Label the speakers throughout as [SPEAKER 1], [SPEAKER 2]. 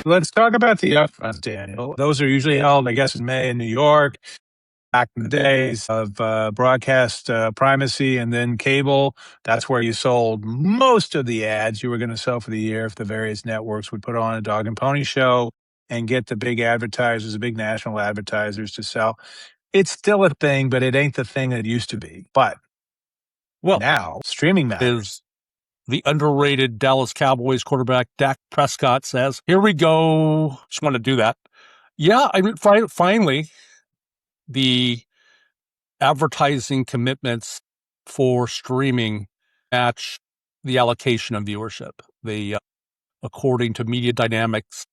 [SPEAKER 1] Let's talk about the upfronts, Daniel. Those are usually held, I guess, in May in New York. Back in the days of broadcast primacy and then cable, that's where you sold most of the ads you were going to sell for the year if the various networks would put on a dog and pony show and get the big advertisers, the big national advertisers to sell. It's still a thing, but it ain't the thing it used to be. But now streaming matters.
[SPEAKER 2] Is the underrated Dallas Cowboys quarterback Dak Prescott says, "Here we go." Just want to do that. Yeah, I mean, finally, the advertising commitments for streaming match the allocation of viewership. They, according to Media Dynamics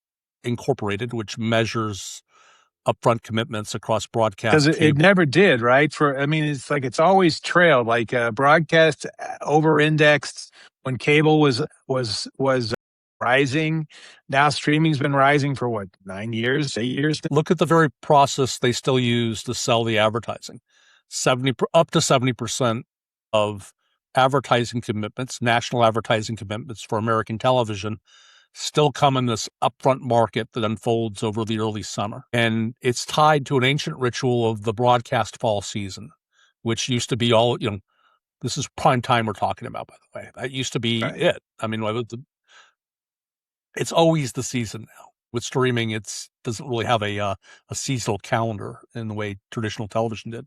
[SPEAKER 2] Incorporated, which measures upfront commitments across broadcast.
[SPEAKER 1] Because it never did, right? It's like it's always trailed. Like broadcast over-indexed when cable was rising. Now streaming's been rising for what, 9 years, 8 years?
[SPEAKER 2] Look at the very process they still use to sell the advertising. Up to 70% of advertising commitments, national advertising commitments for American television, still come in this upfront market that unfolds over the early summer. And it's tied to an ancient ritual of the broadcast fall season, which used to be all, this is prime time we're talking about, by the way. That used to be it. I mean, it's always the season now. With streaming, it doesn't really have a seasonal calendar in the way traditional television did.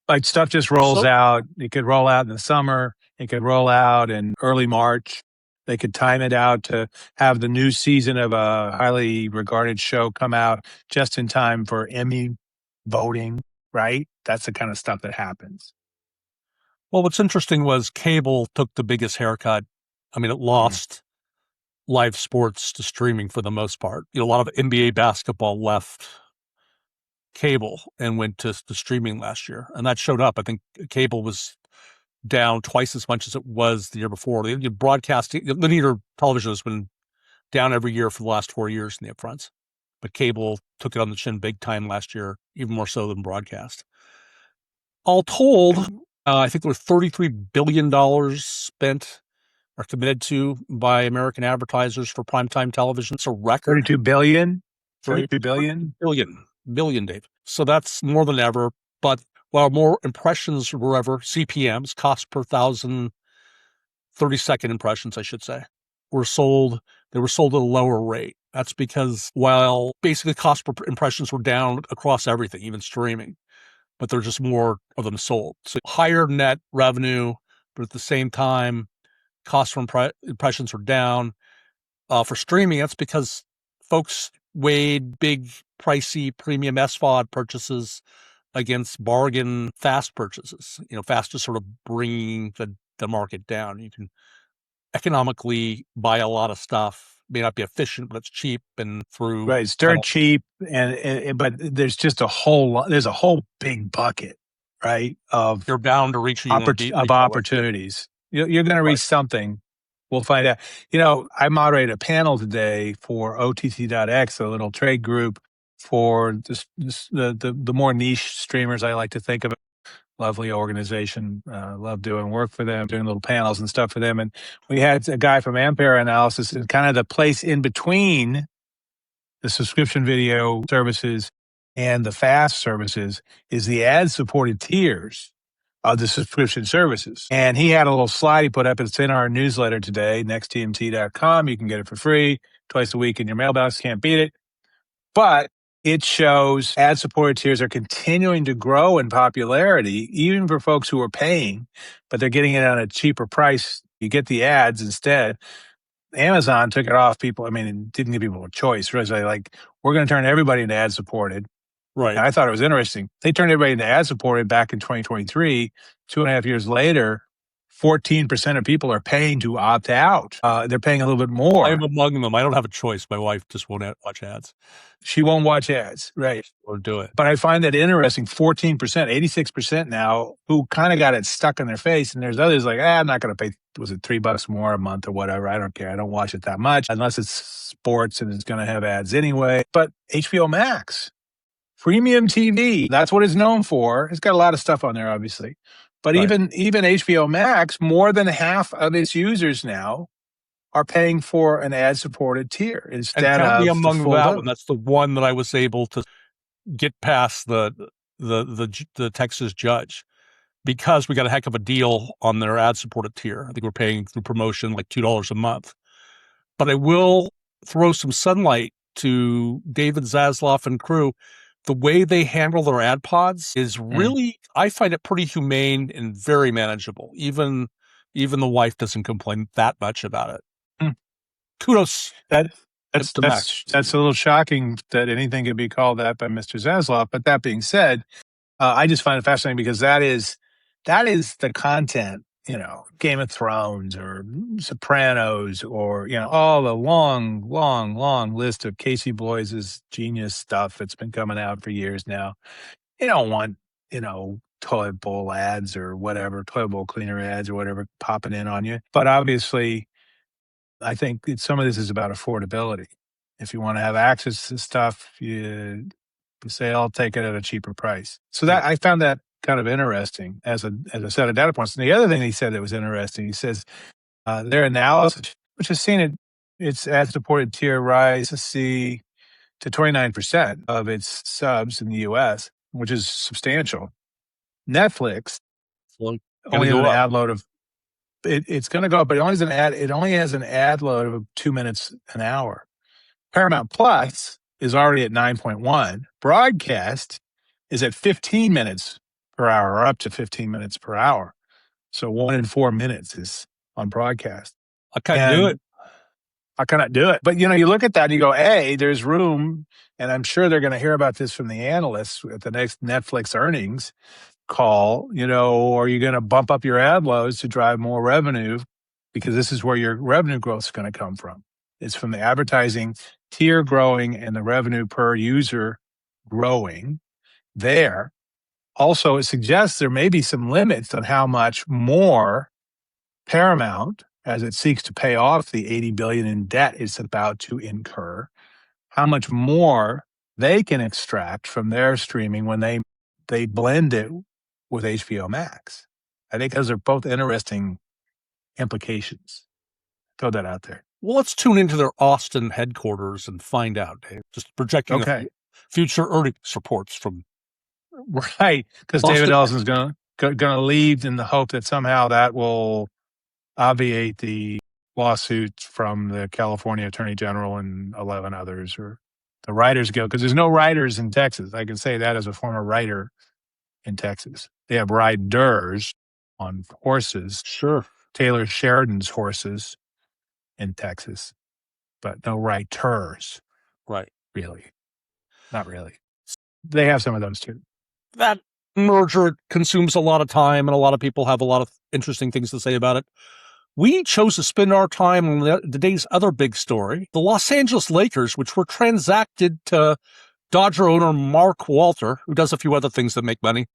[SPEAKER 1] Like stuff just rolls out. It could roll out in the summer. It could roll out in early March. They could time it out to have the new season of a highly regarded show come out just in time for Emmy voting, right? That's the kind of stuff that happens.
[SPEAKER 2] Well, what's interesting was cable took the biggest haircut. I mean, it lost live sports to streaming for the most part. A lot of NBA basketball left cable and went to streaming last year. And that showed up. I think cable was down twice as much as it was the year before. Broadcasting, linear television has been down every year for the last 4 years in the upfronts, but cable took it on the chin big time last year, even more so than broadcast. All told, I think there was $33 billion spent or committed to by American advertisers for primetime television. It's a record.
[SPEAKER 1] 32 billion? 32 billion?
[SPEAKER 2] Billion, Dave. So that's more than ever. But while more impressions were ever, CPMs, cost per 1,000, 30-second impressions, I should say, they were sold at a lower rate. That's because while basically cost per impressions were down across everything, even streaming, but there's just more of them sold. So higher net revenue, but at the same time, cost for impressions are down. For streaming, that's because folks weighed big, pricey, premium SVOD purchases against bargain fast purchases. Fast is sort of bringing the market down. You can economically buy a lot of stuff. May not be efficient, but it's cheap and through.
[SPEAKER 1] Right, it's dirt cheap, but there's just a whole big bucket, right?
[SPEAKER 2] You're bound to reach
[SPEAKER 1] opportunities. You're going to reach something. We'll find out. I moderate a panel today for OTT.X, a little trade group for the more niche streamers. I like to think of it. Lovely organization. Love doing work for them, doing little panels and stuff for them. And we had a guy from Ampere Analysis, and kind of the place in between the subscription video services and the FAST services is the ad-supported tiers of the subscription services. And he had a little slide he put up. It's in our newsletter today, nexttmt.com. You can get it for free twice a week in your mailbox. Can't beat it. But it shows ad-supported tiers are continuing to grow in popularity, even for folks who are paying, but they're getting it at a cheaper price. You get the ads instead. Amazon took it off people. It didn't give people a choice. Really, like, we're going to turn everybody into ad-supported.
[SPEAKER 2] Right.
[SPEAKER 1] And I thought it was interesting. They turned everybody into ad-supported back in 2023. 2.5 years later, 14% of people are paying to opt out. They're paying a little bit more.
[SPEAKER 2] I'm among them. I don't have a choice. My wife just won't watch ads.
[SPEAKER 1] She won't watch ads, right?
[SPEAKER 2] Or do it.
[SPEAKER 1] But I find that interesting. 14%, 86% now, who kind of got it stuck in their face. And there's others like, I'm not going to pay, was it $3 more a month or whatever? I don't care. I don't watch it that much unless it's sports and it's going to have ads anyway. But HBO Max, premium TV, that's what it's known for. It's got a lot of stuff on there, obviously. But even HBO Max, more than half of its users now are paying for an ad-supported tier
[SPEAKER 2] And
[SPEAKER 1] instead
[SPEAKER 2] count me
[SPEAKER 1] of the
[SPEAKER 2] among
[SPEAKER 1] full
[SPEAKER 2] that
[SPEAKER 1] dose.
[SPEAKER 2] one. That's the one that I was able to get past the Texas judge, because we got a heck of a deal on their ad-supported tier. I think we're paying through promotion like $2 a month. But I will throw some sunlight to David Zaslav and crew. The way they handle their ad pods is really, I find it pretty humane and very manageable. Even the wife doesn't complain that much about it.
[SPEAKER 1] Mm.
[SPEAKER 2] Kudos.
[SPEAKER 1] That's a little shocking that anything could be called that by Mr. Zaslav. But that being said, I just find it fascinating because that is the content, Game of Thrones or Sopranos or, all the long list of Casey Bloys's genius stuff that's been coming out for years now. You don't want, toilet bowl ads or whatever, toilet bowl cleaner ads or whatever popping in on you. But obviously, I think some of this is about affordability. If you want to have access to stuff, you say, I'll take it at a cheaper price. So that I found that kind of interesting as a set of data points. And the other thing he said that was interesting, he says their analysis, which has seen its ad-supported tier rise to 29% of its subs in the U.S., which is substantial. Netflix only has an ad load of it's going to go up, but it only has an ad load of 2 minutes an hour. Paramount Plus is already at 9.1. Broadcast is at 15 minutes per hour, or up to 15 minutes per hour. So 1 in 4 minutes is on broadcast.
[SPEAKER 2] I can't do it.
[SPEAKER 1] I cannot do it. But, you look at that and you go, hey, there's room. And I'm sure they're going to hear about this from the analysts at the next Netflix earnings call. Are you going to bump up your ad loads to drive more revenue? Because this is where your revenue growth is going to come from. It's from the advertising tier growing and the revenue per user growing there. Also, it suggests there may be some limits on how much more Paramount, as it seeks to pay off the $80 billion in debt it's about to incur, how much more they can extract from their streaming when they blend it with HBO Max. I think those are both interesting implications. Throw that out there.
[SPEAKER 2] Well, let's tune into their Austin headquarters and find out, Dave. Just projecting future earnings reports from
[SPEAKER 1] right, because David Ellison's going to leave in the hope that somehow that will obviate the lawsuits from the California Attorney General and 11 others, or the Writers Guild, because there's no writers in Texas. I can say that as a former writer in Texas. They have riders on horses.
[SPEAKER 2] Sure.
[SPEAKER 1] Taylor Sheridan's horses in Texas, but no writers.
[SPEAKER 2] Right.
[SPEAKER 1] Really. Not really. They have some of those too.
[SPEAKER 2] That merger consumes a lot of time, and a lot of people have a lot of interesting things to say about it. We chose to spend our time on the day's other big story, the Los Angeles Lakers, which were transacted to Dodger owner Mark Walter, who does a few other things that make money.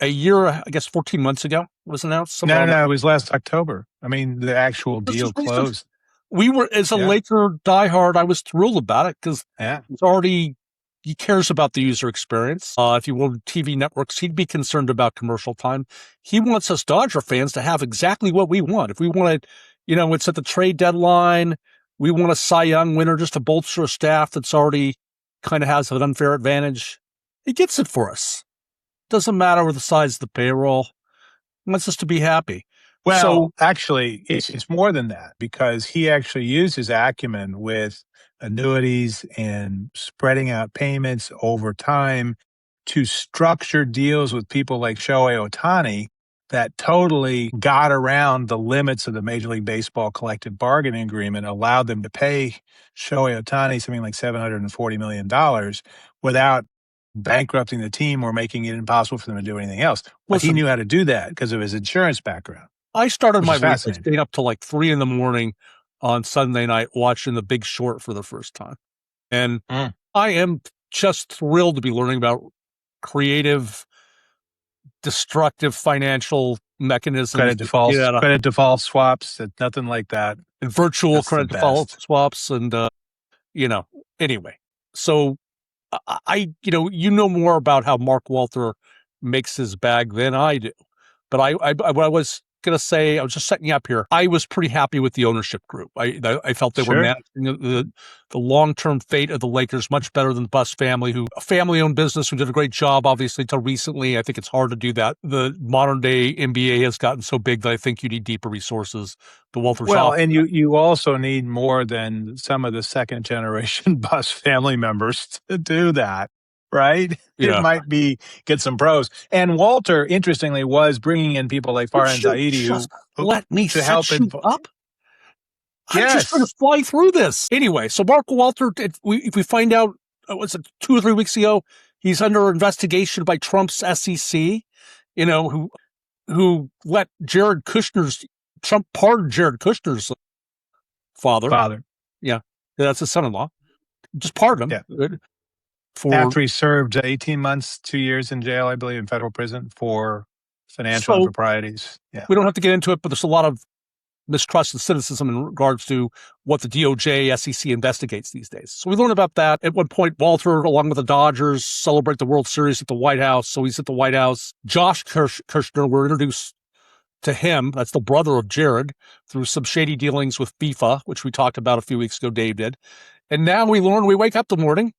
[SPEAKER 2] A year, I guess 14 months ago, was announced.
[SPEAKER 1] No, it was last October. I mean, the actual deal closed.
[SPEAKER 2] We were, as a Laker diehard, I was thrilled about it because it's already, he cares about the user experience. If you wanted TV networks, he'd be concerned about commercial time. He wants us Dodger fans to have exactly what we want. If we wanted, it's at the trade deadline, we want a Cy Young winner just to bolster a staff that's already kind of has an unfair advantage. He gets it for us. Doesn't matter the size of the payroll. He wants us to be happy.
[SPEAKER 1] Well, actually, it's more than that, because he actually used his acumen with annuities and spreading out payments over time to structure deals with people like Shohei Ohtani that totally got around the limits of the Major League Baseball collective bargaining agreement, allowed them to pay Shohei Ohtani something like $740 million without bankrupting the team or making it impossible for them to do anything else. But he knew how to do that because of his insurance background.
[SPEAKER 2] I started my week by staying up till like 3 a.m. on Sunday night watching The Big Short for the first time. And I am just thrilled to be learning about creative, destructive financial mechanisms.
[SPEAKER 1] Credit default swaps, nothing like that.
[SPEAKER 2] And virtual credit default swaps. And, anyway. So you know more about how Mark Walter makes his bag than I do. But what I was going to say, I was just setting you up here. I was pretty happy with the ownership group. I felt they were managing the long-term fate of the Lakers much better than the Buss family, who a family-owned business who did a great job, obviously, until recently. I think it's hard to do that. The modern-day NBA has gotten so big that I think you need deeper resources. The Walters
[SPEAKER 1] and you also need more than some of the second-generation Buss family members to do that. Right?
[SPEAKER 2] Yeah.
[SPEAKER 1] It might be get some pros. And Walter, interestingly, was bringing in people like Farhan Zaidi who
[SPEAKER 2] let me
[SPEAKER 1] to help
[SPEAKER 2] up. I'm
[SPEAKER 1] yes.
[SPEAKER 2] just going to fly through this. Anyway, so Mark Walter, if we find out, was it 2 or 3 weeks ago, he's under investigation by Trump's SEC, who let Trump pardon Jared Kushner's father. Yeah, that's his son-in-law. Just pardon him.
[SPEAKER 1] Yeah. After he served 18 months, 2 years in jail, I believe, in federal prison for financial improprieties. Yeah.
[SPEAKER 2] We don't have to get into it, but there's a lot of mistrust and cynicism in regards to what the DOJ, SEC investigates these days. So we learned about that. At one point, Walter, along with the Dodgers, celebrate the World Series at the White House. So he's at the White House. Josh Kushner, we're introduced to him, that's the brother of Jared, through some shady dealings with FIFA, which we talked about a few weeks ago, Dave did. And now we wake up the morning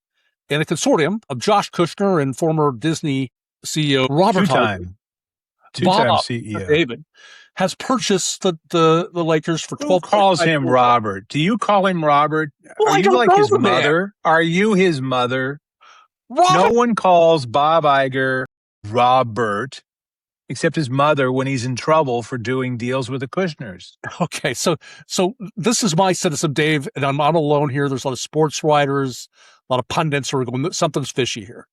[SPEAKER 2] in a consortium of Josh Kushner and former Disney CEO Robert
[SPEAKER 1] two-time CEO
[SPEAKER 2] David has purchased the Lakers for 12.
[SPEAKER 1] Who calls him Robert? Do you call him Robert?
[SPEAKER 2] Well,
[SPEAKER 1] Are you like his mother? Are you his mother?
[SPEAKER 2] Robert.
[SPEAKER 1] No one calls Bob Iger Robert except his mother when he's in trouble for doing deals with the Kushners.
[SPEAKER 2] Okay, so this is my cynicism, Dave, and I'm not alone here. There's a lot of sports writers, a lot of pundits who are going, something's fishy here.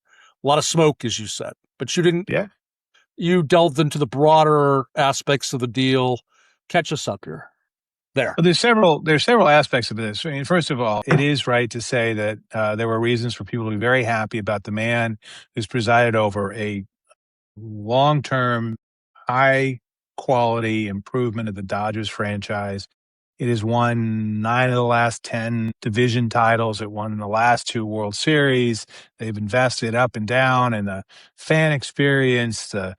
[SPEAKER 2] A lot of smoke, as you said. But you didn't.
[SPEAKER 1] Yeah.
[SPEAKER 2] You delved into the broader aspects of the deal. Catch us up here. There.
[SPEAKER 1] Well, there's several aspects of this. I mean, first of all, it is right to say that there were reasons for people to be very happy about the man who's presided over a long-term, high-quality improvement of the Dodgers franchise. It has won 9 of the last 10 division titles. It won the last 2 World Series. They've invested up and down in the fan experience, the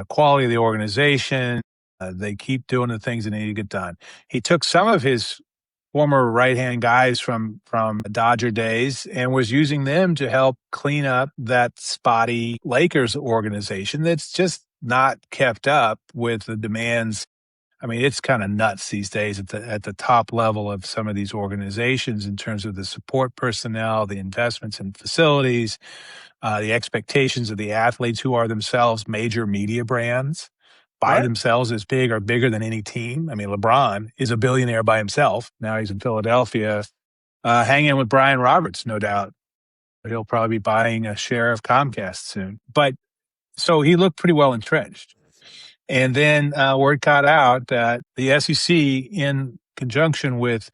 [SPEAKER 1] quality of the organization. They keep doing the things that need to get done. He took some of his former right-hand guys from Dodger days and was using them to help clean up that spotty Lakers organization that's just not kept up with the demands. I mean, it's kind of nuts these days at the top level of some of these organizations in terms of the support personnel, the investments in facilities, the expectations of the athletes who are themselves major media brands. By themselves as big or bigger than any team. I mean, LeBron is a billionaire by himself. Now he's in Philadelphia, hanging with Brian Roberts, no doubt. He'll probably be buying a share of Comcast soon. But so he looked pretty well entrenched. And then word got out that the SEC, in conjunction with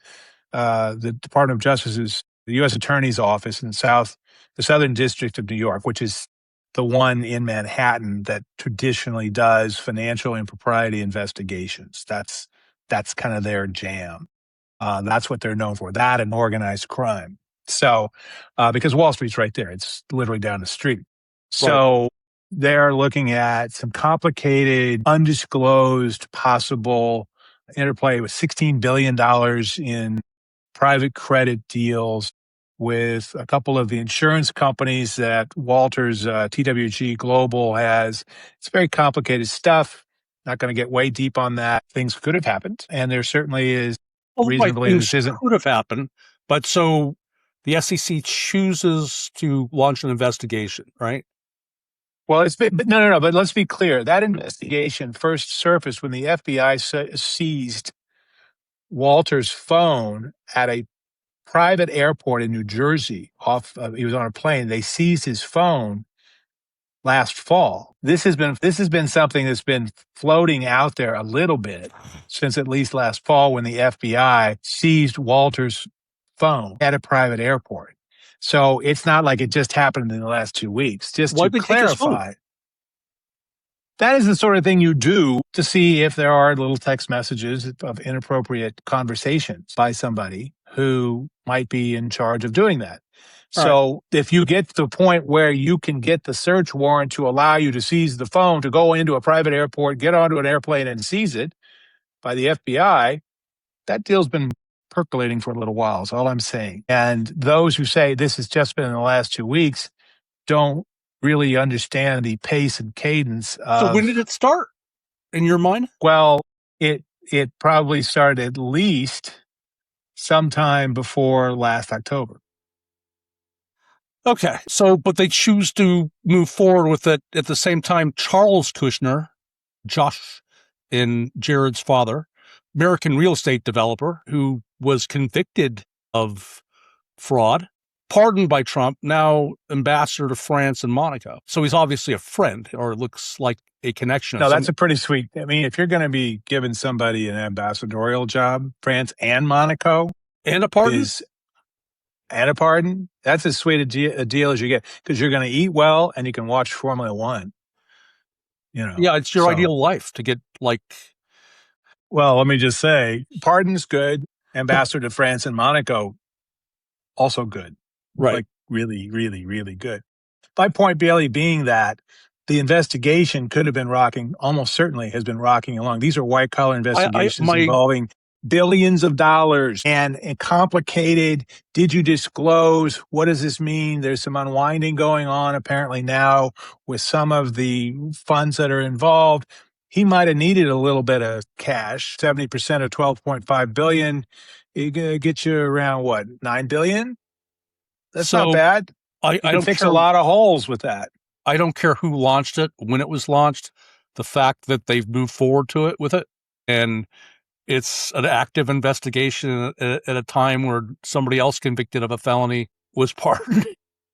[SPEAKER 1] the Department of Justice's, the U.S. Attorney's Office in the Southern District of New York, which is the one in Manhattan that traditionally does financial impropriety investigations. That's kind of their jam. That's what they're known for, that and organized crime. So, because Wall Street's right there, it's literally down the street. So they're looking at some complicated, undisclosed possible interplay with $16 billion in private credit deals with a couple of the insurance companies that Walters TWG Global has. It's very complicated stuff. Not going to get way deep on that. Things could have happened, and there certainly is reason to believe this isn't.
[SPEAKER 2] Could have happened, but so the SEC chooses to launch an investigation, right?
[SPEAKER 1] Well, no. But let's be clear. That investigation first surfaced when the FBI seized Walters' phone at a private airport in New Jersey. He was on a plane. They seized his phone last fall. This has been something that's been floating out there a little bit since at least last fall when the FBI seized Walters' phone at a private airport. So it's not like it just happened in the last 2 weeks. Just to clarify, that is the sort of thing you do to see if there are little text messages of inappropriate conversations by somebody who might be in charge of doing that. So if you get to the point where you can get the search warrant to allow you to seize the phone, to go into a private airport, get onto an airplane and seize it by the FBI, that deal's been percolating for a little while, is all I'm saying. And those who say this has just been in the last 2 weeks don't really understand the pace and cadence of.
[SPEAKER 2] So when did it start in your mind?
[SPEAKER 1] Well, it probably started at least sometime before last October.
[SPEAKER 2] Okay. So, but they choose to move forward with it at the same time. Charles Kushner, Josh and Jared's father, American real estate developer who was convicted of fraud, pardoned by Trump, now ambassador to France and Monaco. So he's obviously a friend, or it looks like a connection.
[SPEAKER 1] No, that's a pretty sweet. I mean, if you're going to be giving somebody an ambassadorial job, France and Monaco,
[SPEAKER 2] and a pardon,
[SPEAKER 1] that's as sweet a deal as you get, because you're going to eat well and you can watch Formula One.
[SPEAKER 2] Yeah, it's your ideal life to get like.
[SPEAKER 1] Well, let me just say, pardon's good. Ambassador to France and Monaco, also good.
[SPEAKER 2] Right.
[SPEAKER 1] Like really, really, really good. My point, Bailey, being that the investigation could have been almost certainly has been rocking along. These are white collar investigations involving billions of dollars and complicated. Did you disclose? What does this mean? There's some unwinding going on apparently now with some of the funds that are involved. He might have needed a little bit of cash. 70% of 12.5 billion. It gets you around what, 9 billion? That's not bad.
[SPEAKER 2] I don't
[SPEAKER 1] fix a lot of holes with that.
[SPEAKER 2] I don't care who launched it, when it was launched, the fact that they've moved forward with it, and it's an active investigation at a time where somebody else convicted of a felony was pardoned,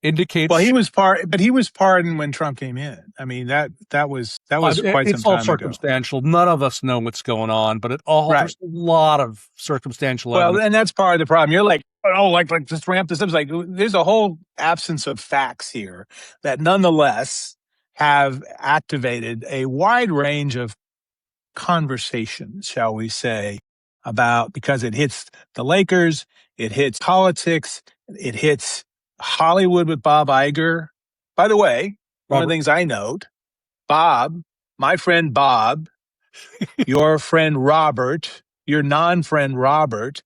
[SPEAKER 2] indicates.
[SPEAKER 1] Well, he was pardoned when Trump came in. I mean, that was quite some time ago.
[SPEAKER 2] It's all circumstantial. None of us know what's going on, but there's a lot of circumstantial evidence.
[SPEAKER 1] Well, and that's part of the problem. You're like, like just ramp this up. It's like there's a whole absence of facts here that nonetheless have activated a wide range of conversations, shall we say, because it hits the Lakers, it hits politics, it hits Hollywood with Bob Iger. By the way, one of the things I note, Bob, my friend Bob, your friend Robert, your non-friend Robert.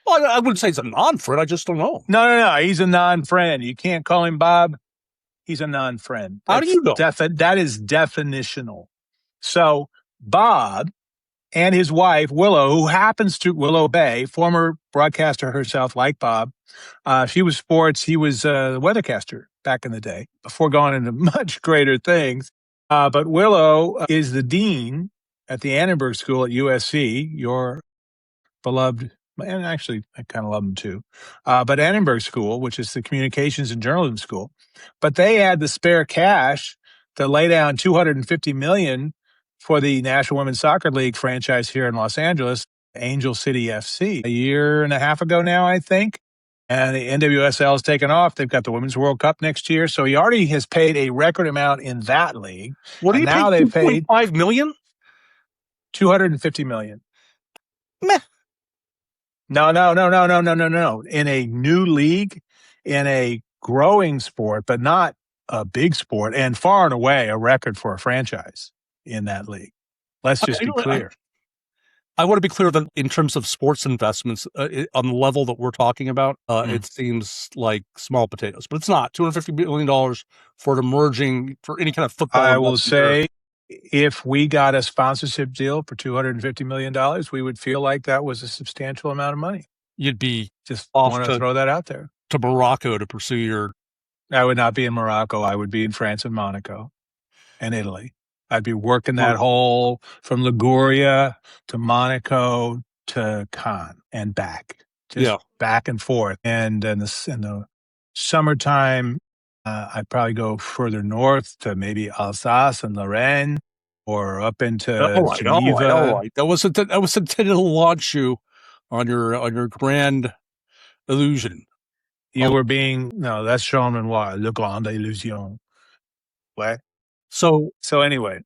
[SPEAKER 2] Well, I wouldn't say he's a non-friend. I just don't know.
[SPEAKER 1] No. He's a non-friend. You can't call him Bob. He's a non-friend.
[SPEAKER 2] How do you know?
[SPEAKER 1] That is definitional. So Bob and his wife, Willow Bay, former broadcaster herself, like Bob. She was sports. He was a weathercaster back in the day before going into much greater things. But Willow is the dean at the Annenberg School at USC, your beloved, and actually I kind of love them too. But Annenberg School, which is the communications and journalism school, but they had the spare cash to lay down $250 million for the National Women's Soccer League franchise here in Los Angeles, Angel City FC, a year and a half ago now, I think. And the NWSL has taken off. They've got the Women's World Cup next year. So he already has paid a record amount in that league.
[SPEAKER 2] What do you
[SPEAKER 1] now they've paid
[SPEAKER 2] $5 million?
[SPEAKER 1] $250 million.
[SPEAKER 2] Meh.
[SPEAKER 1] No. In a new league, in a growing sport, but not a big sport, and far and away a record for a franchise in that league. Let's just be clear.
[SPEAKER 2] I want to be clear that in terms of sports investments, on the level that we're talking about, it seems like small potatoes, but it's not. $250 million for it emerging for any kind of football.
[SPEAKER 1] I will say, if we got a sponsorship deal for $250 million, we would feel like that was a substantial amount of money.
[SPEAKER 2] You'd be
[SPEAKER 1] just want to throw that out there.
[SPEAKER 2] To Morocco to pursue your...
[SPEAKER 1] I would not be in Morocco. I would be in France and Monaco and Italy. I'd be working that whole from Liguria to Monaco to Cannes and back, just back and forth. And in the summertime, I'd probably go further north to maybe Alsace and Lorraine, or up into Geneva.
[SPEAKER 2] All right. That was intended to launch you on your grand illusion.
[SPEAKER 1] You were being that's Jean Renoir, Le Grand Illusion. What? So anyway,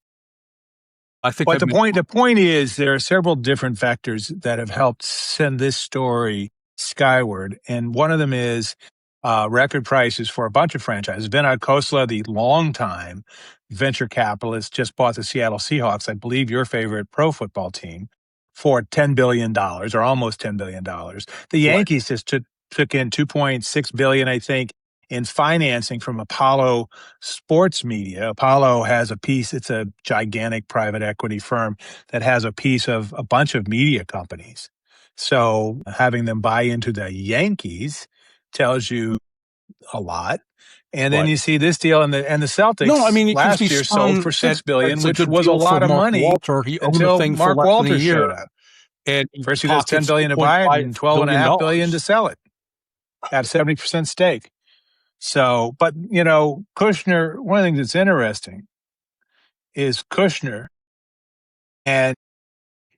[SPEAKER 2] I think.
[SPEAKER 1] But the point is, there are several different factors that have helped send this story skyward, and one of them is record prices for a bunch of franchises. Vinod Khosla, the longtime venture capitalist, just bought the Seattle Seahawks, I believe your favorite pro football team, for $10 billion or almost $10 billion. The Yankees just took in $2.6 billion, I think, in financing from Apollo Sports Media. Apollo has a piece, it's a gigantic private equity firm that has a piece of a bunch of media companies. So having them buy into the Yankees tells you a lot. And then you see this deal, and the Celtics
[SPEAKER 2] No, I mean, it gives me
[SPEAKER 1] last year sold for
[SPEAKER 2] some
[SPEAKER 1] $6 billion,
[SPEAKER 2] it's a
[SPEAKER 1] which
[SPEAKER 2] good
[SPEAKER 1] was a
[SPEAKER 2] deal for
[SPEAKER 1] lot of
[SPEAKER 2] Mark
[SPEAKER 1] money
[SPEAKER 2] Walter. He owned the
[SPEAKER 1] until
[SPEAKER 2] thing for
[SPEAKER 1] Mark
[SPEAKER 2] less than a
[SPEAKER 1] Walters
[SPEAKER 2] year,
[SPEAKER 1] showed up.
[SPEAKER 2] and he
[SPEAKER 1] First he does $10
[SPEAKER 2] pockets
[SPEAKER 1] billion to buy it and
[SPEAKER 2] $2.5
[SPEAKER 1] $12.5 billion to sell it at 70% stake. So, but Kushner, one of the things that's interesting is Kushner and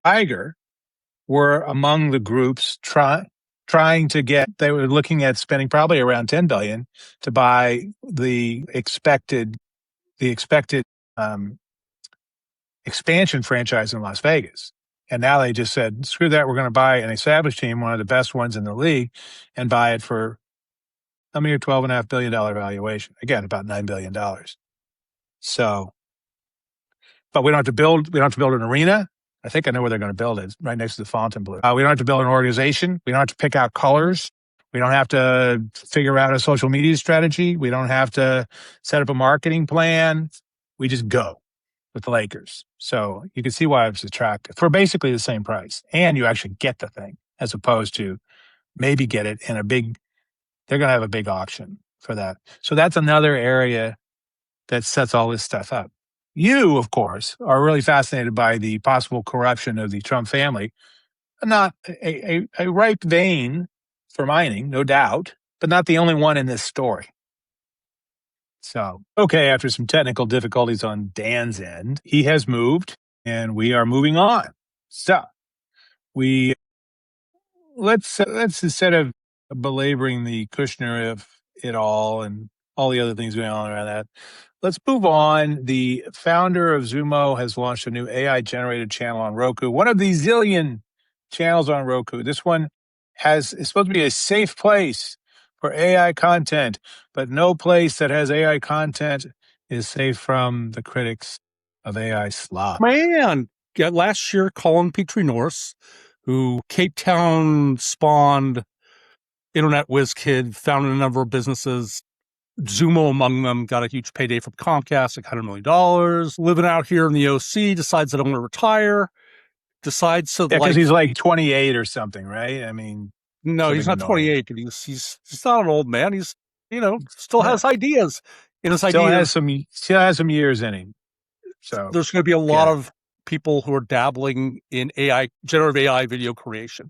[SPEAKER 1] Iger were among the groups trying to get, they were looking at spending probably around $10 billion to buy the expected expansion franchise in Las Vegas. And now they just said, screw that, we're going to buy an established team, one of the best ones in the league, and buy it for a mere $12.5 billion valuation. Again, about $9 billion. So, but we don't have to build an arena. I think I know where they're going to build it. It's right next to the Fontainebleau. We don't have to build an organization. We don't have to pick out colors. We don't have to figure out a social media strategy. We don't have to set up a marketing plan. We just go with the Lakers. So you can see why it's attractive for basically the same price. And you actually get the thing as opposed to maybe get it in they're going to have a big auction for that. So that's another area that sets all this stuff up. You, of course, are really fascinated by the possible corruption of the Trump family. Not a ripe vein for mining, no doubt, but not the only one in this story. So, okay, after some technical difficulties on Dan's end, he has moved and we are moving on. So, let's instead of belaboring the Kushner of it all and all the other things going on around that, let's move on. The founder of Zumo has launched a new AI generated channel on Roku, one of the zillion channels on Roku. This one is supposed to be a safe place for AI content, but no place that has AI content is safe from the critics of AI slop.
[SPEAKER 2] Man, last year, Colin Petrie Norris, who Cape Town spawned internet whiz kid, founded a number of businesses, Zumo among them, got a huge payday from Comcast, like $100 million, living out here in the OC, decides that I'm going to retire, decides to
[SPEAKER 1] because he's like 28 or something, right? I mean,
[SPEAKER 2] no, he's not
[SPEAKER 1] annoying.
[SPEAKER 2] 28, but he's not an old man. He's, still has ideas in his
[SPEAKER 1] still
[SPEAKER 2] ideas.
[SPEAKER 1] Still has some years in him. So
[SPEAKER 2] there's going to be a lot of people who are dabbling in AI, generative AI video creation.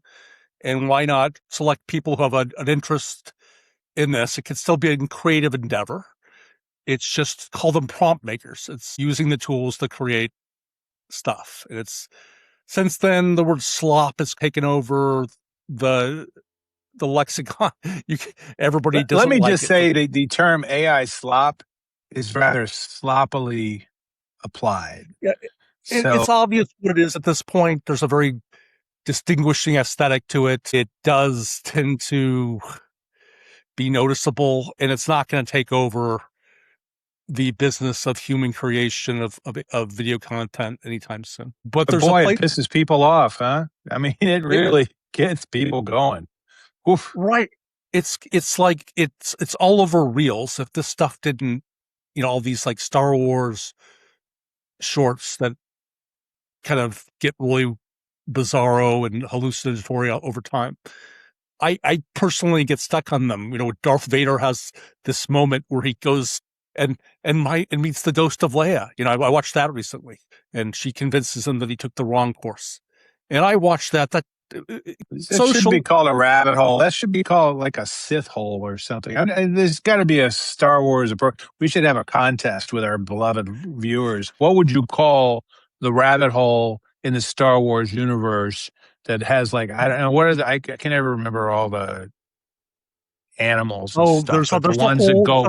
[SPEAKER 2] And why not select people who have an interest in this? It can still be a creative endeavor. It's just call them prompt makers. It's using the tools to create stuff. And it's since then the word slop has taken over the lexicon. Everybody doesn't.
[SPEAKER 1] Let me just say the term AI slop is rather sloppily applied.
[SPEAKER 2] Yeah, it's obvious what it is at this point. There's a very distinguishing aesthetic to it. It does tend to be noticeable, and it's not going to take over the business of human creation of video content anytime soon. But there's
[SPEAKER 1] it pisses people off, huh? I mean, it really gets people going. Oof.
[SPEAKER 2] Right. It's like it's all over reels. If this stuff didn't, all these like Star Wars shorts that kind of get really bizarro and hallucinatory over time. I personally get stuck on them. Darth Vader has this moment where he goes and meets the ghost of Leia. I watched that recently, and she convinces him that he took the wrong course. And I watched that. That
[SPEAKER 1] should be called a rabbit hole. That should be called like a Sith hole or something. There's got to be a Star Wars approach. We should have a contest with our beloved viewers. What would you call the rabbit hole in the Star Wars universe that has I don't know, I can never remember all the animals and stuff.
[SPEAKER 2] There's
[SPEAKER 1] the ones that go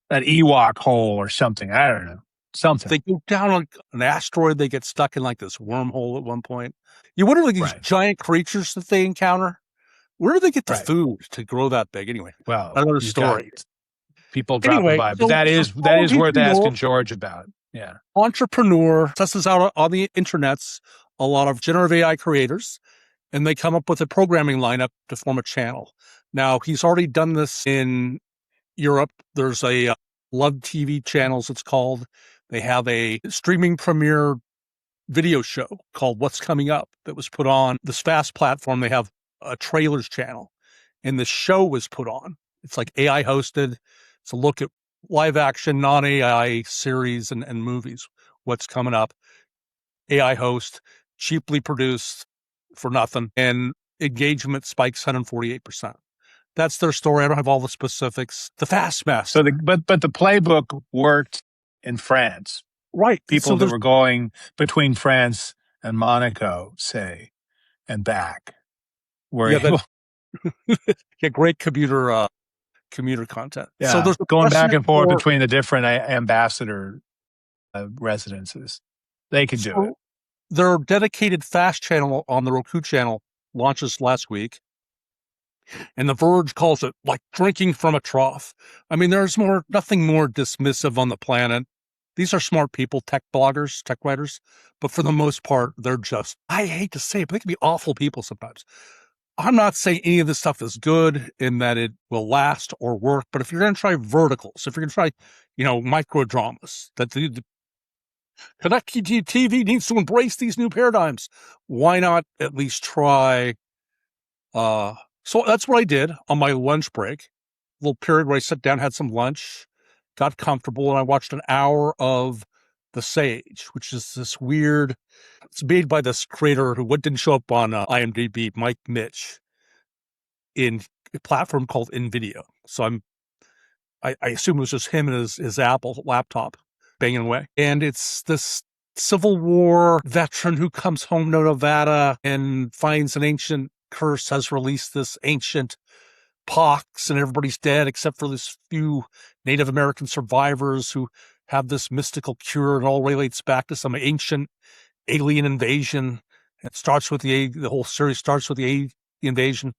[SPEAKER 1] that Ewok hole or something. I don't know. Something.
[SPEAKER 2] They go down an asteroid. They get stuck in this wormhole at one point. You wonder these giant creatures that they encounter, Where do they get the
[SPEAKER 1] Right.
[SPEAKER 2] food to grow that big anyway?
[SPEAKER 1] Well,
[SPEAKER 2] Another
[SPEAKER 1] you've got
[SPEAKER 2] story.
[SPEAKER 1] people dropping by, but
[SPEAKER 2] So
[SPEAKER 1] that is
[SPEAKER 2] small
[SPEAKER 1] worth
[SPEAKER 2] entrepreneur,
[SPEAKER 1] asking George about. Yeah.
[SPEAKER 2] entrepreneur tests out on the internets, a lot of generative AI creators, and they come up with a programming lineup to form a channel. Now, he's already done this in Europe. There's a Love TV channels, it's called. They have a streaming premiere video show called What's Coming Up that was put on this fast platform. They have a trailers channel, and the show was put on. It's like AI hosted. It's a look at live action, non AI series and movies. What's coming up? AI host, cheaply produced for nothing, and engagement spikes 148%. That's their story. I don't have all the specifics. The Fast Master.
[SPEAKER 1] So but the playbook worked in France.
[SPEAKER 2] Right.
[SPEAKER 1] People
[SPEAKER 2] So
[SPEAKER 1] that were going between France and Monaco, say, and back were able.
[SPEAKER 2] Great commuter content.
[SPEAKER 1] Yeah,
[SPEAKER 2] So there's a
[SPEAKER 1] going back and forth
[SPEAKER 2] for,
[SPEAKER 1] between the different ambassador residences. They could do it.
[SPEAKER 2] Their dedicated fast channel on the Roku channel launches last week, and The Verge calls it like drinking from a trough. I mean, there's nothing more dismissive on the planet. These are smart people, tech bloggers, tech writers, but for the most part, they're just, I hate to say it, but they can be awful people sometimes. I'm not saying any of this stuff is good in that it will last or work, but if you're going to try verticals, if you're going to try, micro dramas, that the connected TV needs to embrace these new paradigms, why not at least try? So that's what I did on my lunch break, little period where I sat down, had some lunch, got comfortable, and I watched an hour of The Sage, which is this weird. It's made by this creator who didn't show up on IMDb, Mike Mitch, in a platform called NVIDIA. So I assume it was just him and his Apple laptop banging away. And it's this Civil War veteran who comes home to Nevada and finds an ancient curse has released this ancient pox, and everybody's dead except for this few Native American survivors who have this mystical cure. It all relates back to some ancient alien invasion. It starts with the whole series starts with the invasion,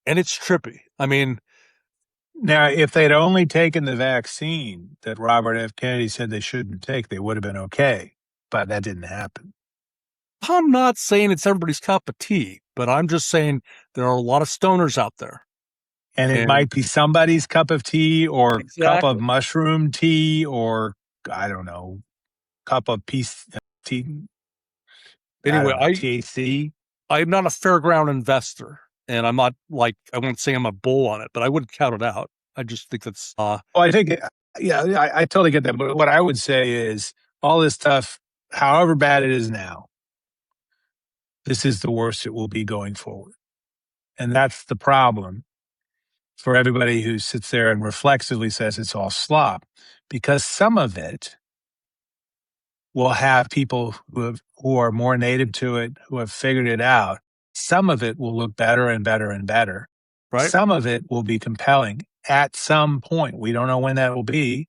[SPEAKER 2] and it's trippy. I mean,
[SPEAKER 1] now, if they'd only taken the vaccine that Robert F. Kennedy said they shouldn't take, they would have been okay. But that didn't happen.
[SPEAKER 2] I'm not saying it's everybody's cup of tea, but I'm just saying there are a lot of stoners out there.
[SPEAKER 1] And it might be somebody's cup of tea or cup of mushroom tea or, I don't know, cup of tea.
[SPEAKER 2] Anyway,
[SPEAKER 1] THC.
[SPEAKER 2] I'm not a fairground investor, and I'm not I won't say I'm a bull on it, but I wouldn't count it out. I just think that's.
[SPEAKER 1] Well, I think, I totally get that. But what I would say is all this stuff, however bad it is now, this is the worst it will be going forward. And that's the problem for everybody who sits there and reflexively says it's all slop, because some of it will have people who are more native to it, who have figured it out. Some of it will look better and better and better.
[SPEAKER 2] Right.
[SPEAKER 1] Some of it will be compelling at some point. We don't know when that will be,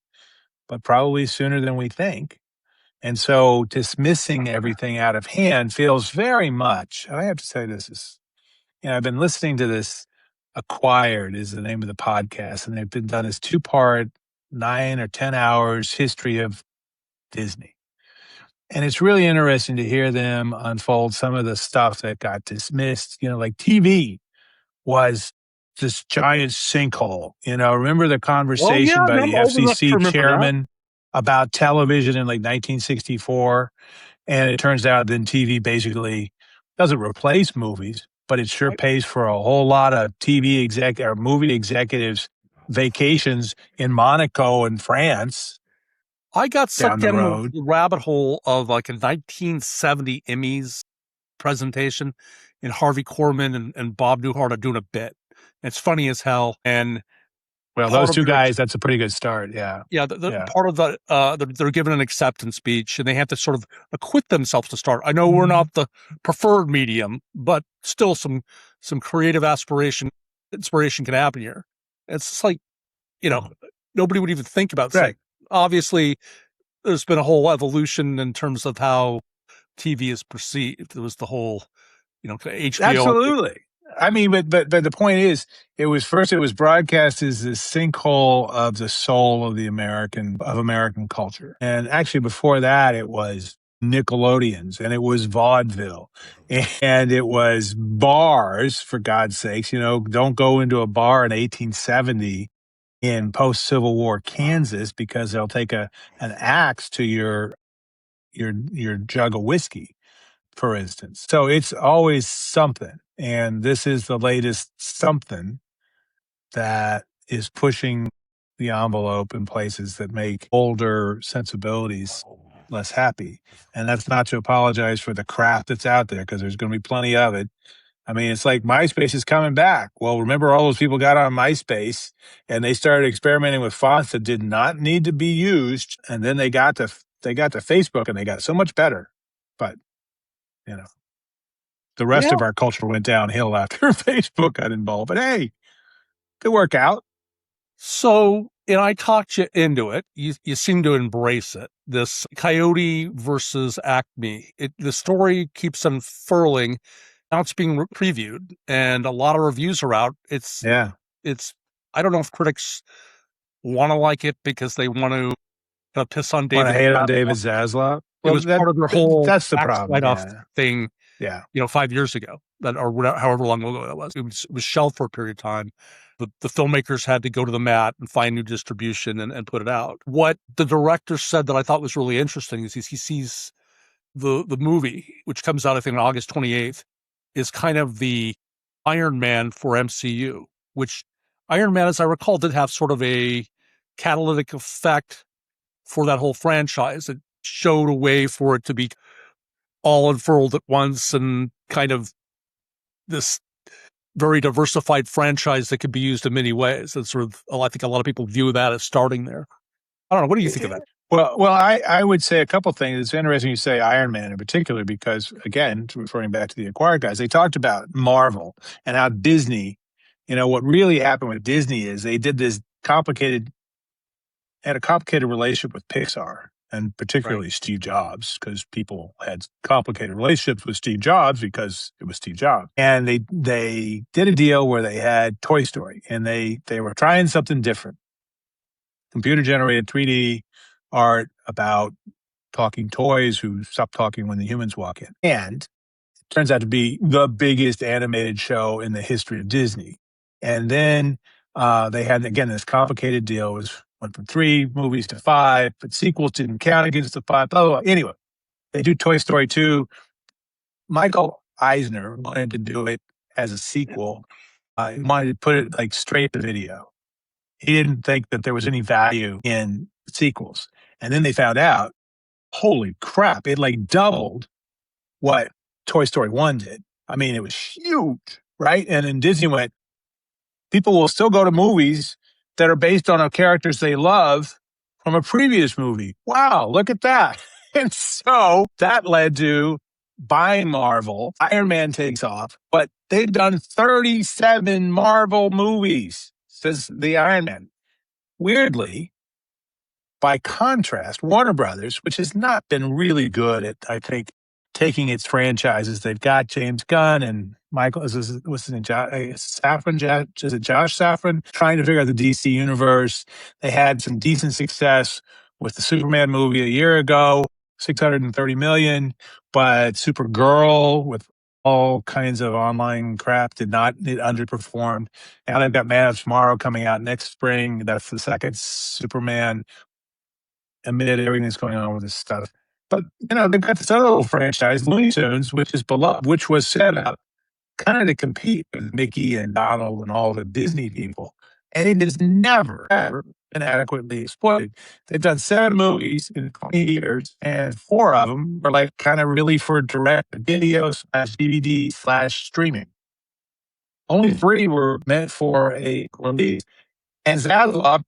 [SPEAKER 1] but probably sooner than we think. And so dismissing everything out of hand feels very much, and I have to say this is, I've been listening to this. Acquired is the name of the podcast, and they've been done as 2-part, 9 or 10 hours history of Disney. And it's really interesting to hear them unfold some of the stuff that got dismissed. Like TV was this giant sinkhole. Remember the conversation by the FCC chairman about television in like 1964? And it turns out then TV basically doesn't replace movies, but it sure pays for a whole lot of movie executives' vacations in Monaco and France.
[SPEAKER 2] I got sucked down the rabbit hole of like a 1970 Emmys presentation in Harvey Korman and Bob Newhart are doing a bit. It's funny as hell. And
[SPEAKER 1] well, those two guys, that's a pretty good start. Yeah.
[SPEAKER 2] Yeah. Part of they're given an acceptance speech and they have to sort of acquit themselves to start. I know we're not the preferred medium, but still some creative inspiration can happen here. It's just like, nobody would even think about saying. Obviously, there's been a whole evolution in terms of how TV is perceived. There was the whole, HBO.
[SPEAKER 1] Absolutely. I mean, but the point is, it was broadcast as this sinkhole of the soul of American culture, and actually before that, it was Nickelodeons, and it was vaudeville, and it was bars. For God's sakes, don't go into a bar in 1870 in post Civil War Kansas because they'll take an axe to your jug of whiskey, for instance. So it's always something. And this is the latest something that is pushing the envelope in places that make older sensibilities less happy. And that's not to apologize for the crap that's out there, because there's going to be plenty of it. I mean, it's like MySpace is coming back. Well, remember all those people got on MySpace and they started experimenting with fonts that did not need to be used. And then they got to Facebook and they got so much better. But, the rest
[SPEAKER 2] Yeah.
[SPEAKER 1] of our culture went downhill after Facebook got involved. But hey, good work out.
[SPEAKER 2] So, and I talked you into it. You seem to embrace it. This Coyote versus Acme. The story keeps unfurling. Now it's being previewed, and a lot of reviews are out. It's I don't know if critics want to like it because they want to piss on David.
[SPEAKER 1] Want to hate on David Zaslav?
[SPEAKER 2] It was part of their whole
[SPEAKER 1] that's the problem.
[SPEAKER 2] Write-off thing.
[SPEAKER 1] Yeah.
[SPEAKER 2] 5 years ago, or however long ago that was. It was shelved for a period of time. The filmmakers had to go to the mat and find new distribution and put it out. What the director said that I thought was really interesting is he sees the movie, which comes out, I think, on August 28th, is kind of the Iron Man for MCU, which Iron Man, as I recall, did have sort of a catalytic effect for that whole franchise. It showed a way for it to be all unfurled at once and kind of this very diversified franchise that could be used in many ways. And sort of, I think a lot of people view that as starting there. I don't know. What do you think of that?
[SPEAKER 1] Well, I would say a couple of things. It's interesting you say Iron Man in particular, because again, referring back to the Acquired guys, they talked about Marvel and how Disney, what really happened with Disney is they did this had a complicated relationship with Pixar, and particularly Steve Jobs, because people had complicated relationships with Steve Jobs because it was Steve Jobs. And they did a deal where they had Toy Story, and they were trying something different. Computer generated 3D art about talking toys who stop talking when the humans walk in. And it turns out to be the biggest animated show in the history of Disney. And then they had, again, this complicated deal. It went from 3 movies to 5, but sequels didn't count against the 5, blah, blah, blah. Anyway, they do Toy Story 2. Michael Eisner wanted to do it as a sequel. He wanted to put it like straight to video. He didn't think that there was any value in sequels. And then they found out, holy crap, it like doubled what Toy Story 1 did. I mean, it was huge, right? And then Disney went, people will still go to movies that are based on characters they love from a previous movie. Wow, look at that. And so that led to buying Marvel. Iron Man takes off, but they've done 37 Marvel movies since the Iron Man. Weirdly, by contrast, Warner Brothers, which has not been really good at, I think, taking its franchises. They've got James Gunn and Michael, what's his name, Safran? Is it Josh Safran? Trying to figure out the DC universe. They had some decent success with the Superman movie a year ago, $630 million, but Supergirl with all kinds of online crap it underperformed. Now they've got Man of Tomorrow coming out next spring. That's the second Superman amid everything that's going on with this stuff. But, they've got this other little franchise, Looney Tunes, which is beloved, which was set up kind of to compete with Mickey and Donald and all the Disney people. And it has never, ever been adequately exploited. They've done 7 movies in 20 years, and 4 of them were like kind of really for direct video /DVD/streaming. Only 3 were meant for a release. And Zaslav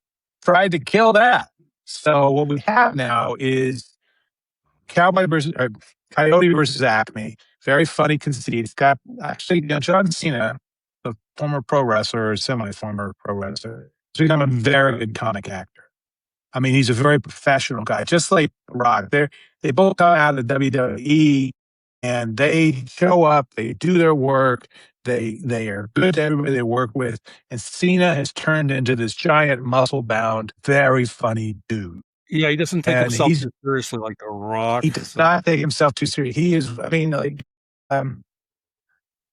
[SPEAKER 1] tried to kill that. So what we have now is Coyote versus Acme. Very funny conceit. It's got actually John Cena, the former pro wrestler, or semi-former pro wrestler, has become a very good comic actor. I mean, he's a very professional guy, just like Rock. They both come out of the WWE. and they show up, they do their work, they are good to everybody they work with, and Cena has turned into this giant, muscle bound, very funny dude.
[SPEAKER 2] Yeah, he doesn't take
[SPEAKER 1] And
[SPEAKER 2] himself too seriously like The Rock.
[SPEAKER 1] he does not take himself too serious. He is, I mean, like,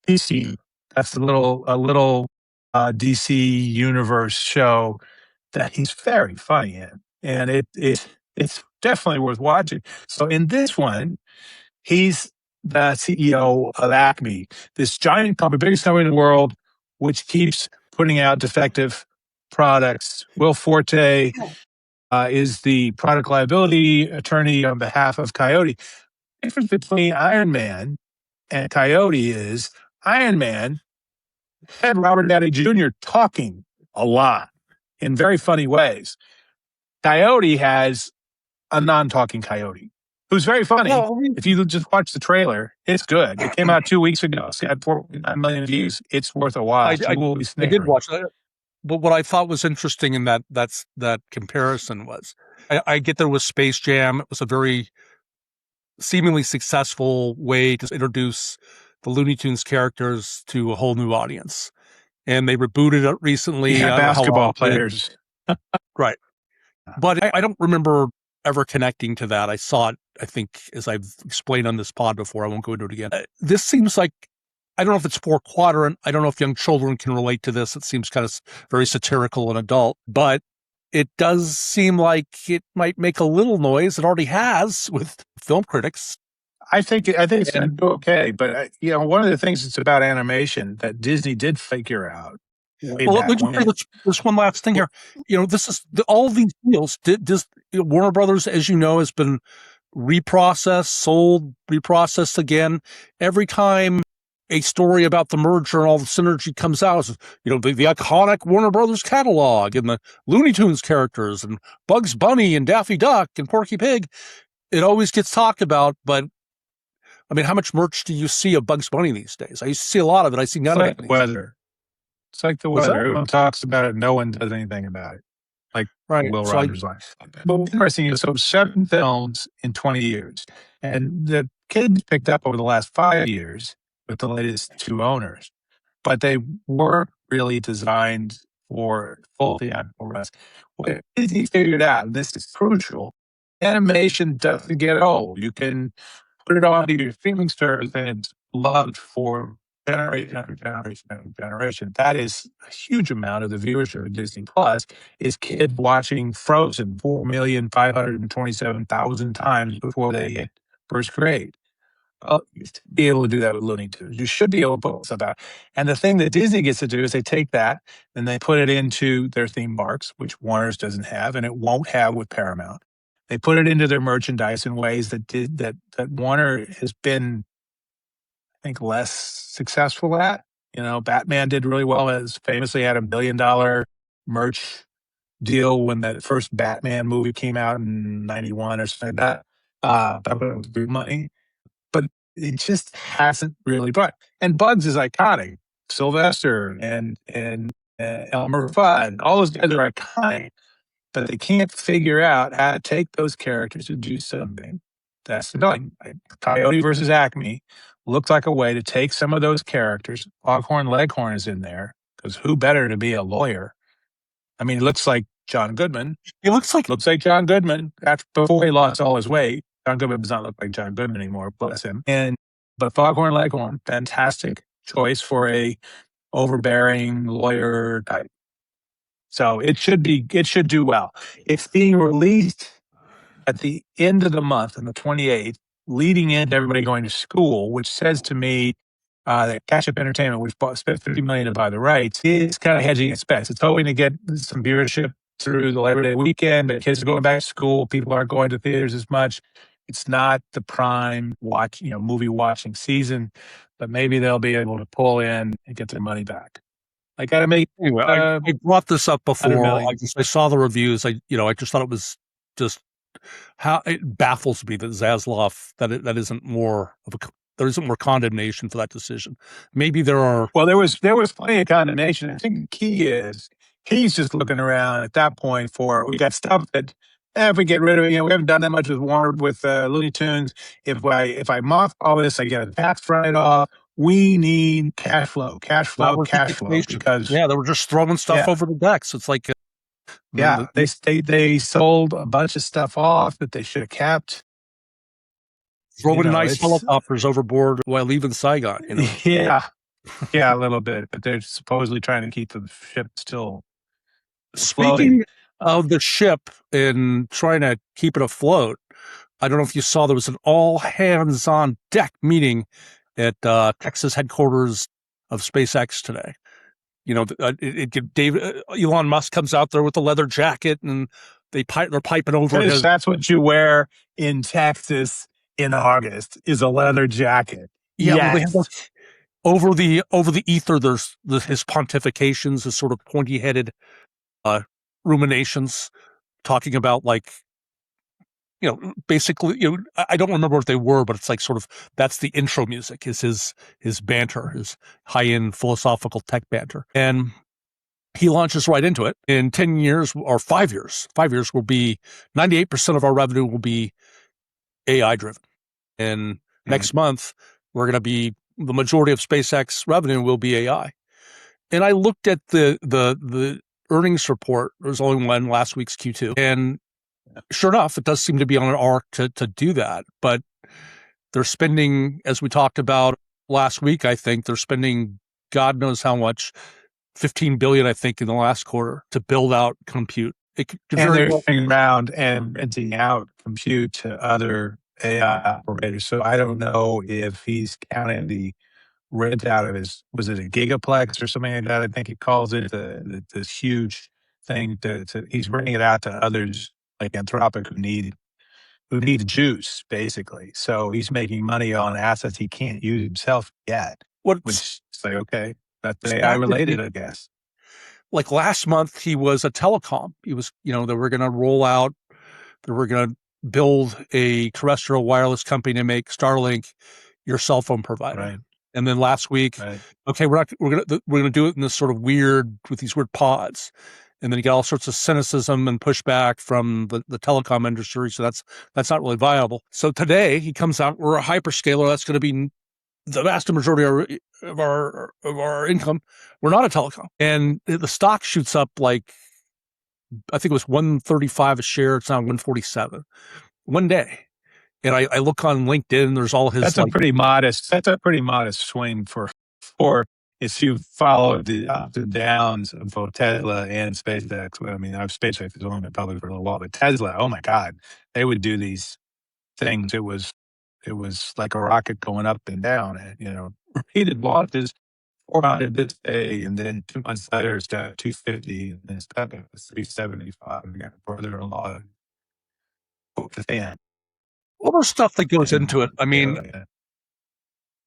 [SPEAKER 1] DC. That's a little DC universe show that he's very funny in, and it's definitely worth watching. So in this one, he's the CEO of Acme, this giant company, biggest company in the world, which keeps putting out defective products. Will Forte is the product liability attorney on behalf of Coyote. The difference between Iron Man and Coyote is Iron Man had Robert Downey Jr. talking a lot in very funny ways. Coyote has a non-talking Coyote who's very funny.
[SPEAKER 2] Well,
[SPEAKER 1] If you just watch the trailer, it's good. It came out 2 weeks ago. It's got 4.9 million views. It's worth a watch. You will be
[SPEAKER 2] I did
[SPEAKER 1] snickering.
[SPEAKER 2] watch that. But what I thought was interesting in that comparison was, I get there was Space Jam. It was a very seemingly successful way to introduce the Looney Tunes characters to a whole new audience. And they rebooted it recently.
[SPEAKER 1] Yeah,
[SPEAKER 2] I don't know how
[SPEAKER 1] basketball
[SPEAKER 2] long.
[SPEAKER 1] players.
[SPEAKER 2] Right. But I don't remember ever connecting to that. I saw it, I think, as I've explained on this pod before. I won't go into it again. This seems like, I don't know if it's four quadrant. I don't know if young children can relate to this. It seems kind of very satirical and adult, but it does seem like it might make a little noise. It already has with film critics.
[SPEAKER 1] I think it's going to do okay. But one of the things that's about animation that Disney did figure out.
[SPEAKER 2] Well, let me just say this one last thing here. This is all of these deals. Warner Brothers, as you know, has been reprocessed, sold, reprocessed again. Every time a story about the merger and all the synergy comes out, the iconic Warner Brothers catalog and the Looney Tunes characters and Bugs Bunny and Daffy Duck and Porky Pig, it always gets talked about. But I mean, how much merch do you see of Bugs Bunny these days? I used to see a lot of it. I see none of it.
[SPEAKER 1] Weather. It's like the weather. Everyone talks about it. No one does anything about it. Like Will Rogers' life. But interesting is, so 7 films in 20 years. And the kids picked up over the last 5 years with the latest 2 owners. But they weren't really designed for full theatrical run. What Disney figured out, and this is crucial, animation doesn't get old. You can put it on your streaming service and it's loved for generation after generation after generation. That is a huge amount of the viewership of Disney Plus is kids watching Frozen 4,527,000 times before they hit first grade. Well, you should be able to do that with Looney Tunes. You should be able to put stuff out. And the thing that Disney gets to do is they take that and they put it into their theme parks, which Warner's doesn't have and it won't have with Paramount. They put it into their merchandise in ways that Warner has been, I think, less successful at. Batman did really well. As famously had $1 billion merch deal when that first Batman movie came out in '91 or something like that. That was good money, but it just hasn't really brought. And Bugs is iconic. Sylvester and Elmer Fudd, all those guys are iconic, but they can't figure out how to take those characters and do something. That's the thing. Coyote versus Acme looked like a way to take some of those characters. Foghorn Leghorn is in there because who better to be a lawyer? I mean, it looks like John Goodman.
[SPEAKER 2] He looks like
[SPEAKER 1] John Goodman before he lost all his weight. John Goodman does not look like John Goodman anymore, bless him. But Foghorn Leghorn, fantastic choice for a overbearing lawyer type. So it should do well. It's being released at the end of the month on the 28th, leading into everybody going to school, which says to me that Catch Up Entertainment, which spent $50 million to buy the rights, is kind of hedging its bets. It's hoping to get some viewership through the Labor Day weekend, but kids are going back to school. People aren't going to theaters as much. It's not the prime movie watching season, but maybe they'll be able to pull in and get their money back. I got to make.
[SPEAKER 2] Anyway, I brought this up before. I saw the reviews. I just thought it was just how it baffles me that Zaslav that isn't more of a. There isn't more condemnation for that decision. Maybe there are.
[SPEAKER 1] Well, there was plenty of condemnation. I think the key is he's just looking around at that point for we got stuff that if we get rid of it, we haven't done that much with Warner with Looney Tunes. If I mothball this, I get a tax write-off. We need cash flow,
[SPEAKER 2] That was the
[SPEAKER 1] cash flow,
[SPEAKER 2] dictation.
[SPEAKER 1] because
[SPEAKER 2] Yeah, they were just throwing stuff over the decks. It's like
[SPEAKER 1] they sold a bunch of stuff off that they should have kept.
[SPEAKER 2] throwing nice
[SPEAKER 1] It's
[SPEAKER 2] helicopters overboard while leaving Saigon.
[SPEAKER 1] yeah, a little bit, but they're supposedly trying to keep the ship still floating.
[SPEAKER 2] Speaking of the ship and trying to keep it afloat, I don't know if you saw there was an all hands on deck meeting at Texas headquarters of SpaceX today. Elon Musk comes out there with a leather jacket, and they're piping over his.
[SPEAKER 1] That's what you wear in Texas in August, is a leather jacket.
[SPEAKER 2] Yeah,
[SPEAKER 1] yes.
[SPEAKER 2] well, over the ether, there's his pontifications, his sort of pointy headed ruminations, talking about basically, I don't remember what they were, but it's like sort of that's the intro music, is his banter, his high end philosophical tech banter, and he launches right into it. In 10 years or 5 years, will be 98% of our revenue will be AI driven, and next month we're going to be the majority of SpaceX revenue will be AI. And I looked at the earnings report. There was only one, last week's Q2, and sure enough, it does seem to be on an arc to do that. But they're spending, as we talked about last week, I think they're spending God knows how much, $15 billion, I think, in the last quarter to build out compute.
[SPEAKER 1] And they're going around and renting out compute to other AI operators. So I don't know if he's counting the rent out of his, was it a gigaplex or something like that? I think he calls it this huge thing. He's renting it out to others like Anthropic who need juice, basically. So he's making money on assets he can't use himself yet. Which is like, okay, that's AI related, I guess.
[SPEAKER 2] Like last month, he was a telecom. He was, they were going to roll out, they were going to build a terrestrial wireless company to make Starlink your cell phone provider.
[SPEAKER 1] Right.
[SPEAKER 2] And then last week, okay, we're gonna do it in this sort of weird, with these weird pods. And then you get all sorts of cynicism and pushback from the telecom industry. So that's not really viable. So today he comes out, we're a hyperscaler. That's going to be the vast majority of our income. We're not a telecom. And the stock shoots up like, I think it was 135 a share. It's now 147 one day. And I look on LinkedIn, there's all his. That's a pretty modest
[SPEAKER 1] swing for if you follow the ups and downs of both Tesla and SpaceX. I mean, SpaceX has only been public for a little while, but Tesla, oh my God, they would do these things. It was like a rocket going up and down, and repeated launches, 400 this day, and then 2 months later it's at 250, and then it's back at 375, and got further along.
[SPEAKER 2] Well, there's stuff that goes into it. I mean,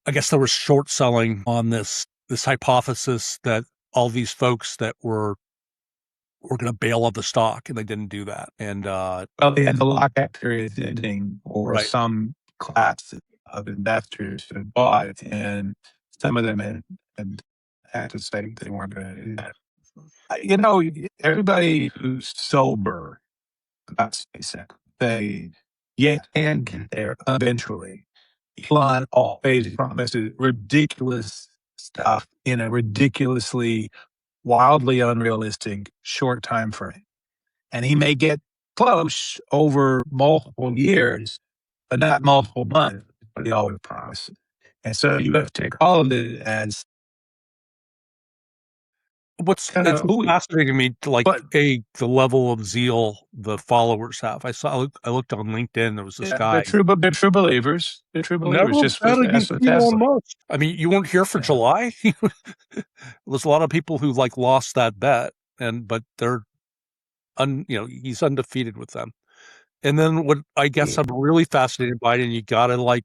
[SPEAKER 2] I guess there was short selling on this hypothesis that all these folks that were going to bail out the stock, and they didn't do that. And
[SPEAKER 1] they had the lockout period ending for some class of investors who bought, and some of them had to say they weren't going to do that. Everybody who's sober about SpaceX, they can get there eventually. Elon always promises ridiculous stuff in a ridiculously, wildly unrealistic short time frame. And he may get close over multiple years, but not multiple months, but he always promises. And so you have to take all of it as
[SPEAKER 2] what's fascinating me, the level of zeal the followers have. I looked on LinkedIn. There was this guy.
[SPEAKER 1] They're true believers. They're true believers. Just Elon
[SPEAKER 2] Musk. I mean, you weren't here for July. There's a lot of people who lost that bet, but they're he's undefeated with them. And then what I guess I'm really fascinated by, and you gotta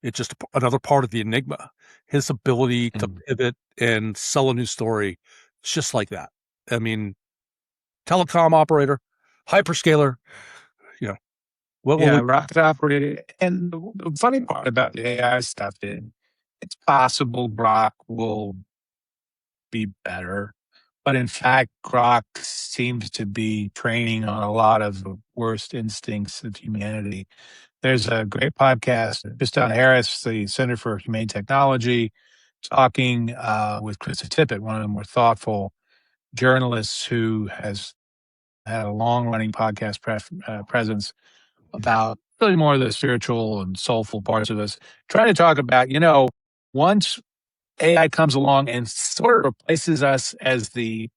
[SPEAKER 2] it's just another part of the enigma. His ability to pivot and sell a new story. It's just like that. I mean, telecom operator, hyperscaler,
[SPEAKER 1] rocket operator. And the funny part about the AI stuff is it's possible Brock will be better, But in fact, Grok seems to be training on a lot of the worst instincts of humanity. There's a great podcast, Piston Harris, the Center for Humane Technology, talking with Krista Tippett, one of the more thoughtful journalists who has had a long-running podcast presence about really more of the spiritual and soulful parts of us, trying to talk about, once AI comes along and sort of replaces us as the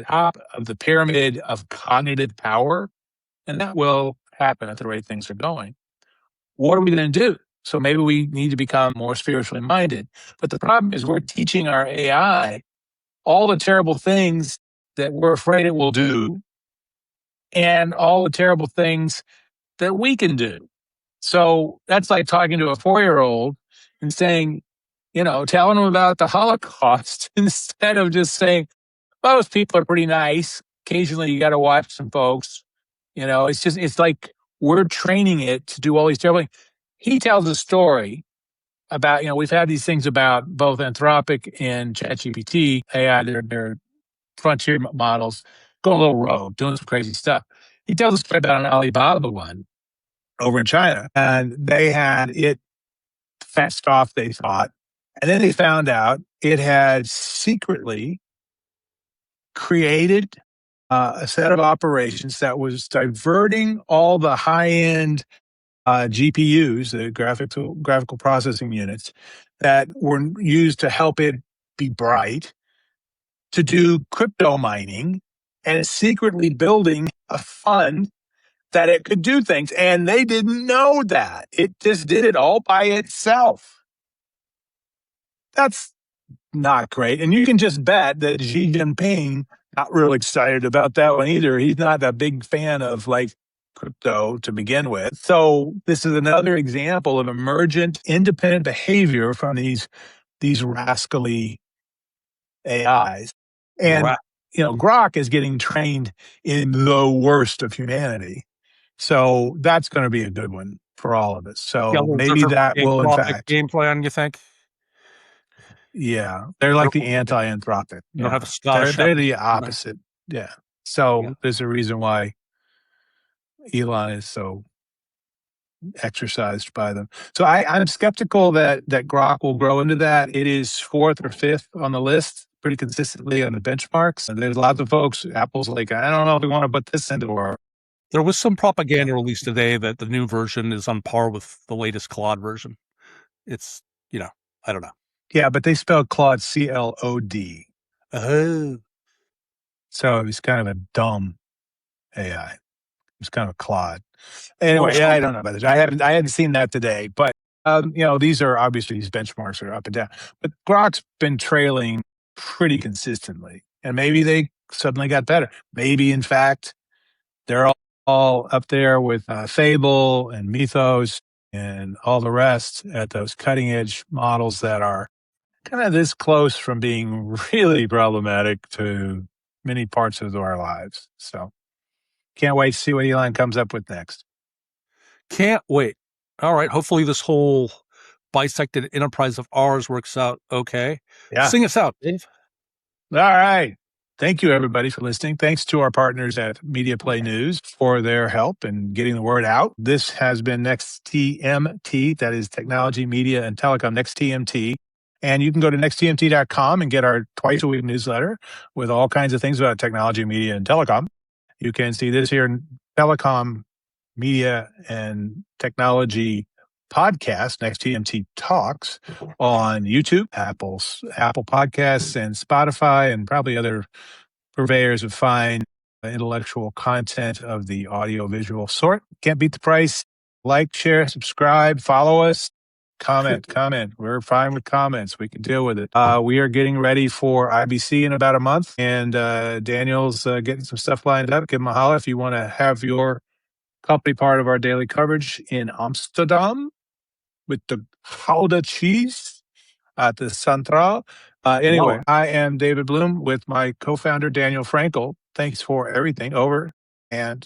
[SPEAKER 1] top of the pyramid of cognitive power, and that will happen at the rate things are going. What are we going to do? So maybe we need to become more spiritually minded. But the problem is we're teaching our AI all the terrible things that we're afraid it will do and all the terrible things that we can do. So that's like talking to a 4-year-old and saying, telling them about the Holocaust instead of just saying, most people are pretty nice. Occasionally you got to watch some folks. It's like we're training it to do all these terrible things. He tells a story about, we've had these things about both Anthropic and ChatGPT, AI, their frontier models, going a little rogue, doing some crazy stuff. He tells a story about an Alibaba one over in China, and they had it fenced off, they thought. And then they found out it had secretly created a set of operations that was diverting all the high-end GPUs, the graphical processing units, that were used to help it be bright, to do crypto mining, and secretly building a fund that it could do things. And they didn't know that. It just did it all by itself. That's not great. And you can just bet that Xi Jinping not real excited about that one either. He's not a big fan of crypto to begin with. So this is another example of emergent independent behavior from these rascally AIs. And Grok is getting trained in the worst of humanity. So that's going to be a good one for all of us. So maybe that will, in fact,
[SPEAKER 2] game plan, you think?
[SPEAKER 1] Yeah, they're like the anti-anthropic.
[SPEAKER 2] You don't have a Scottish.
[SPEAKER 1] They're the opposite. Yeah. So there's a reason why Elon is so exercised by them. So I'm skeptical that Grok will grow into that. It is 4th or 5th on the list pretty consistently on the benchmarks. And there's lots of folks, Apple's like, I don't know if we want to put this into our.
[SPEAKER 2] There was some propaganda released today that the new version is on par with the latest Claude version. It's, I don't know.
[SPEAKER 1] Yeah, but they spelled Claude CLOD.
[SPEAKER 2] Oh.
[SPEAKER 1] So it was kind of a dumb AI. It was kind of a Claude. Anyway, I don't know about this. I hadn't seen that today, but these benchmarks are up and down. But Grok's been trailing pretty consistently, and maybe they suddenly got better. Maybe in fact they're all up there with Fable and Mythos and all the rest at those cutting edge models that are kind of this close from being really problematic to many parts of our lives. So can't wait to see what Elon comes up with next.
[SPEAKER 2] Can't wait. All right. Hopefully this whole bisected enterprise of ours works out okay.
[SPEAKER 1] Yeah.
[SPEAKER 2] Sing us out, Dave.
[SPEAKER 1] All right. Thank you, everybody, for listening. Thanks to our partners at Media Play News for their help in getting the word out. This has been Next TMT, that is Technology, Media, and Telecom, Next TMT. And you can go to nexttmt.com and get our twice-a-week newsletter with all kinds of things about technology, media, and telecom. You can see this here in Telecom, Media, and Technology podcast, Next TMT Talks, on YouTube, Apple Podcasts, and Spotify, and probably other purveyors of fine intellectual content of the audio-visual sort. Can't beat the price. Like, share, subscribe, follow us. Comment. We're fine with comments. We can deal with it. We are getting ready for IBC in about a month, and Daniel's getting some stuff lined up. Give him a holler if you want to have your company part of our daily coverage in Amsterdam with the Gouda cheese at the Central. Anyway, I am David Bloom with my co-founder, Daniel Frankel. Thanks for everything. Over and